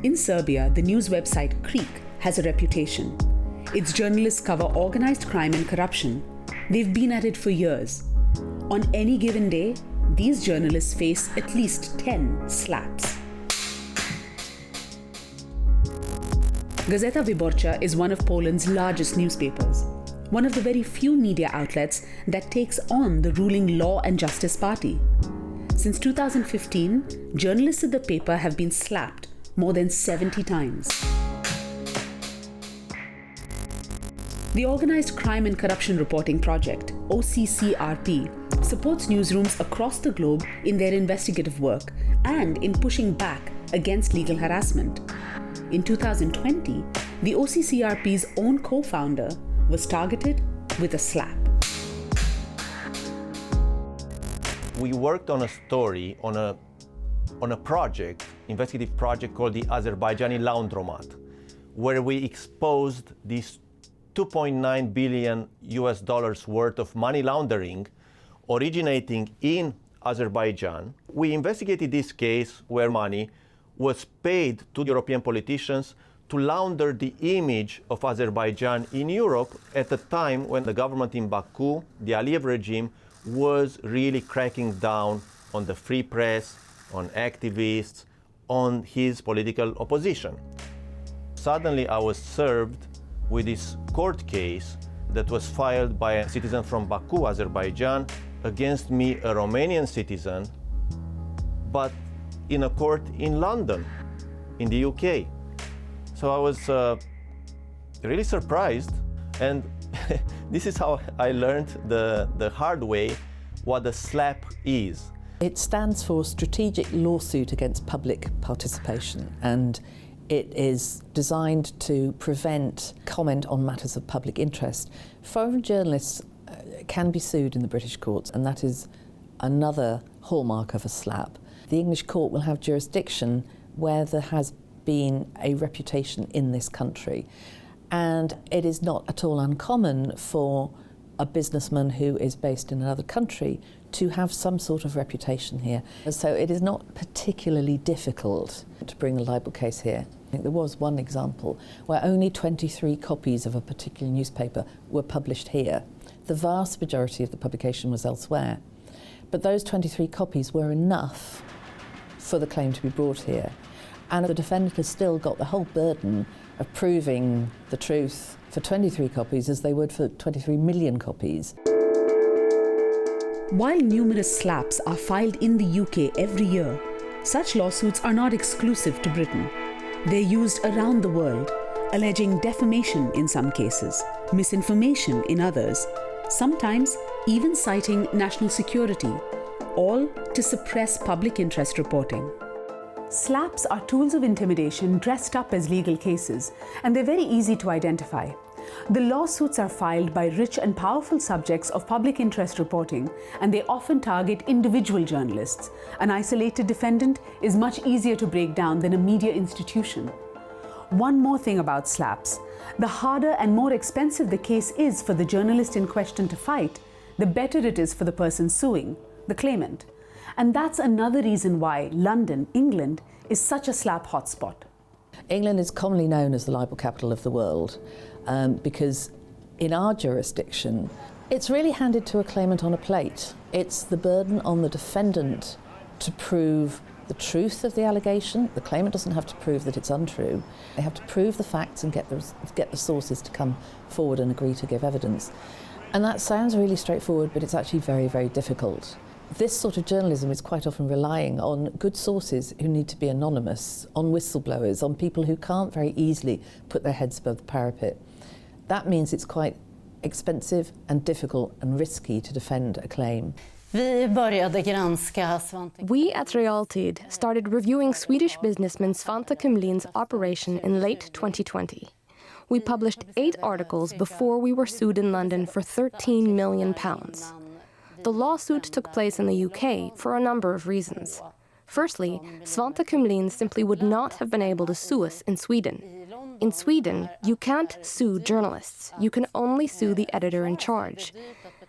In Serbia, the news website Creek has a reputation. Its journalists cover organized crime and corruption. They've been at it for years. On any given day, these journalists face at least 10 slaps. Gazeta Wyborcza is one of Poland's largest newspapers, one of the very few media outlets that takes on the ruling Law and Justice Party. Since 2015, journalists at the paper have been slapped more than 70 times. The Organized Crime and Corruption Reporting Project, OCCRP, supports newsrooms across the globe in their investigative work and in pushing back against legal harassment. In 2020, the OCCRP's own co-founder was targeted with a slap. We worked on a story, on a project, investigative project called the Azerbaijani laundromat, where we exposed these $2.9 billion worth of money laundering originating in Azerbaijan. We investigated this case where money was paid to European politicians to launder the image of Azerbaijan in Europe at a time when the government in Baku, the Aliyev regime, was really cracking down on the free press, on activists, on his political opposition. Suddenly I was served with this court case that was filed by a citizen from Baku, Azerbaijan, against me, a Romanian citizen, but in a court in London, in the UK. So I was really surprised, and this is how I learned the hard way what a SLAPP is. It stands for Strategic Lawsuit Against Public Participation, and it is designed to prevent comment on matters of public interest. Foreign journalists can be sued in the British courts, and that is another hallmark of a SLAPP. The English court will have jurisdiction where there has been a reputation in this country. And it is not at all uncommon for a businessman who is based in another country to have some sort of reputation here. So it is not particularly difficult to bring a libel case here. I think there was one example where only 23 copies of a particular newspaper were published here. The vast majority of the publication was elsewhere. But those 23 copies were enough for the claim to be brought here. And the defendant has still got the whole burden of proving the truth for 23 copies as they would for 23 million copies. While numerous slaps are filed in the UK every year, such lawsuits are not exclusive to Britain. They're used around the world, alleging defamation in some cases, misinformation in others, sometimes even citing national security, all to suppress public interest reporting. Slaps are tools of intimidation dressed up as legal cases, and they're very easy to identify. The lawsuits are filed by rich and powerful subjects of public interest reporting, and they often target individual journalists. An isolated defendant is much easier to break down than a media institution. One more thing about slaps: the harder and more expensive the case is for the journalist in question to fight, the better it is for the person suing, the claimant. And that's another reason why London, England, is such a slap hotspot. England is commonly known as the libel capital of the world because in our jurisdiction, it's really handed to a claimant on a plate. It's the burden on the defendant to prove the truth of the allegation. The claimant doesn't have to prove that it's untrue. They have to prove the facts and get the sources to come forward and agree to give evidence. And that sounds really straightforward, but it's actually very, very difficult. This sort of journalism is quite often relying on good sources who need to be anonymous, on whistleblowers, on people who can't very easily put their heads above the parapet. That means it's quite expensive and difficult and risky to defend a claim. We at Realtid started reviewing Swedish businessman Svante Kumlin's operation in late 2020. We published 8 articles before we were sued in London for £13 million. The lawsuit took place in the UK for a number of reasons. Firstly, Svante Kumlin simply would not have been able to sue us in Sweden. In Sweden, you can't sue journalists. You can only sue the editor in charge.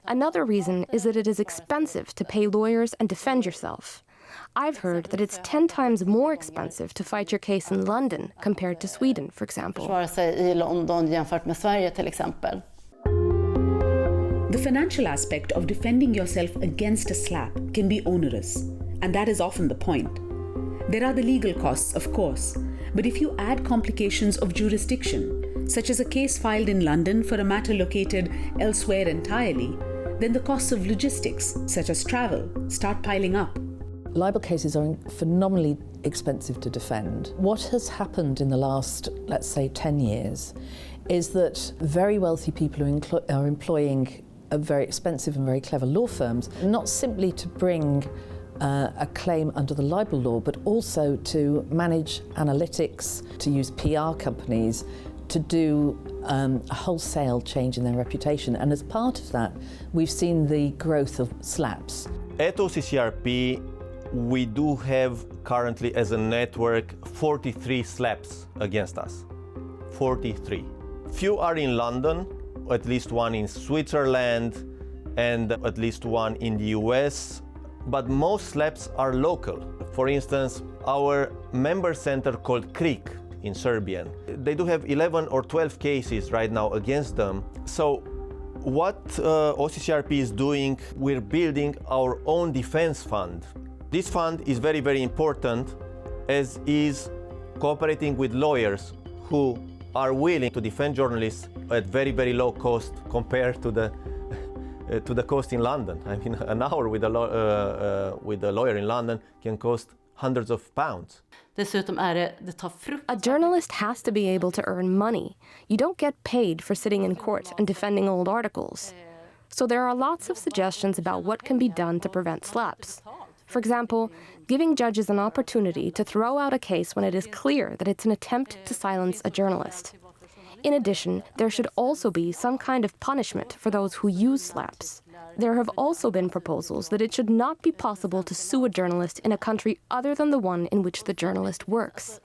Another reason is that it is expensive to pay lawyers and defend yourself. I've heard that it's 10 times more expensive to fight your case in London compared to Sweden, for example. Försvara sig i London jämfört med Sverige till exempel. The financial aspect of defending yourself against a SLAPP can be onerous, and that is often the point. There are the legal costs, of course, but if you add complications of jurisdiction, such as a case filed in London for a matter located elsewhere entirely, then the costs of logistics, such as travel, start piling up. Libel cases are phenomenally expensive to defend. What has happened in the last, let's say, 10 years is that very wealthy people are employing very expensive and very clever law firms, not simply to bring a claim under the libel law, but also to manage analytics, to use PR companies, to do a wholesale change in their reputation. And as part of that, we've seen the growth of SLAPPs. At OCCRP, we do have currently as a network 43 SLAPPs against us. 43. Few are in London, at least one in Switzerland, and at least one in the US, but most SLAPPs are local. For instance, our member center called Creek in Serbian, they do have 11 or 12 cases right now against them. So what OCCRP is doing, we're building our own defense fund. This fund is very, very important, as is cooperating with lawyers who are willing to defend journalists at very, very low cost compared to the cost in London. I mean, an hour with a lawyer in London can cost hundreds of pounds. A journalist has to be able to earn money. You don't get paid for sitting in court and defending old articles. So there are lots of suggestions about what can be done to prevent SLAPPs. For example, giving judges an opportunity to throw out a case when it is clear that it's an attempt to silence a journalist. In addition, there should also be some kind of punishment for those who use SLAPPs. There have also been proposals that it should not be possible to sue a journalist in a country other than the one in which the journalist works.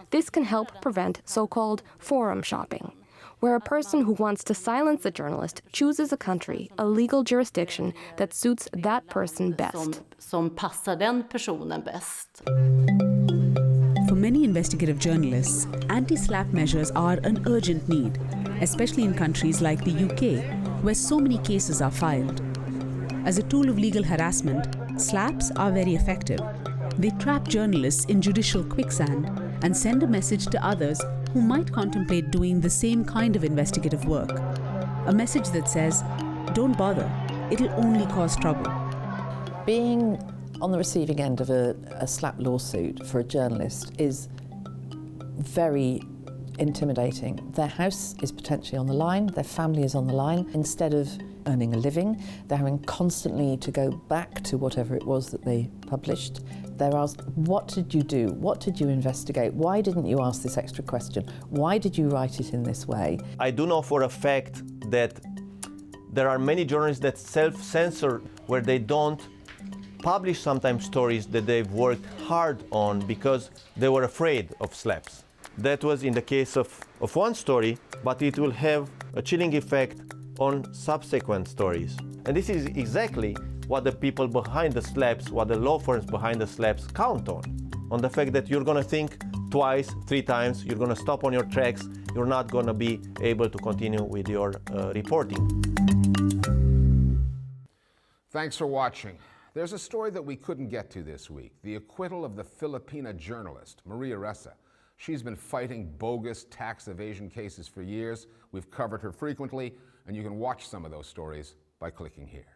This can help prevent so-called forum shopping, where a person who wants to silence a journalist chooses a country, a legal jurisdiction that suits that person best. Som passar den personen bäst. For many investigative journalists, anti-SLAPP measures are an urgent need, especially in countries like the UK, where so many cases are filed. As a tool of legal harassment, SLAPPs are very effective. They trap journalists in judicial quicksand and send a message to others who might contemplate doing the same kind of investigative work. A message that says, don't bother, it'll only cause trouble. Being on the receiving end of a SLAPP lawsuit for a journalist is very intimidating. Their house is potentially on the line, their family is on the line. Instead of earning a living, they're having constantly to go back to whatever it was that they published. They're asked, what did you do? What did you investigate? Why didn't you ask this extra question? Why did you write it in this way? I do know for a fact that there are many journalists that self-censor, where they don't publish sometimes stories that they've worked hard on because they were afraid of SLAPPs. That was in the case of one story, but it will have a chilling effect on subsequent stories. And this is exactly what the people behind the SLAPPs, what the law firms behind the SLAPPs count on the fact that you're going to think twice, 3 times, you're going to stop on your tracks, you're not going to be able to continue with your reporting. Thanks for watching. There's a story that we couldn't get to this week, the acquittal of the Filipina journalist, Maria Ressa. She's been fighting bogus tax evasion cases for years. We've covered her frequently, and you can watch some of those stories by clicking here.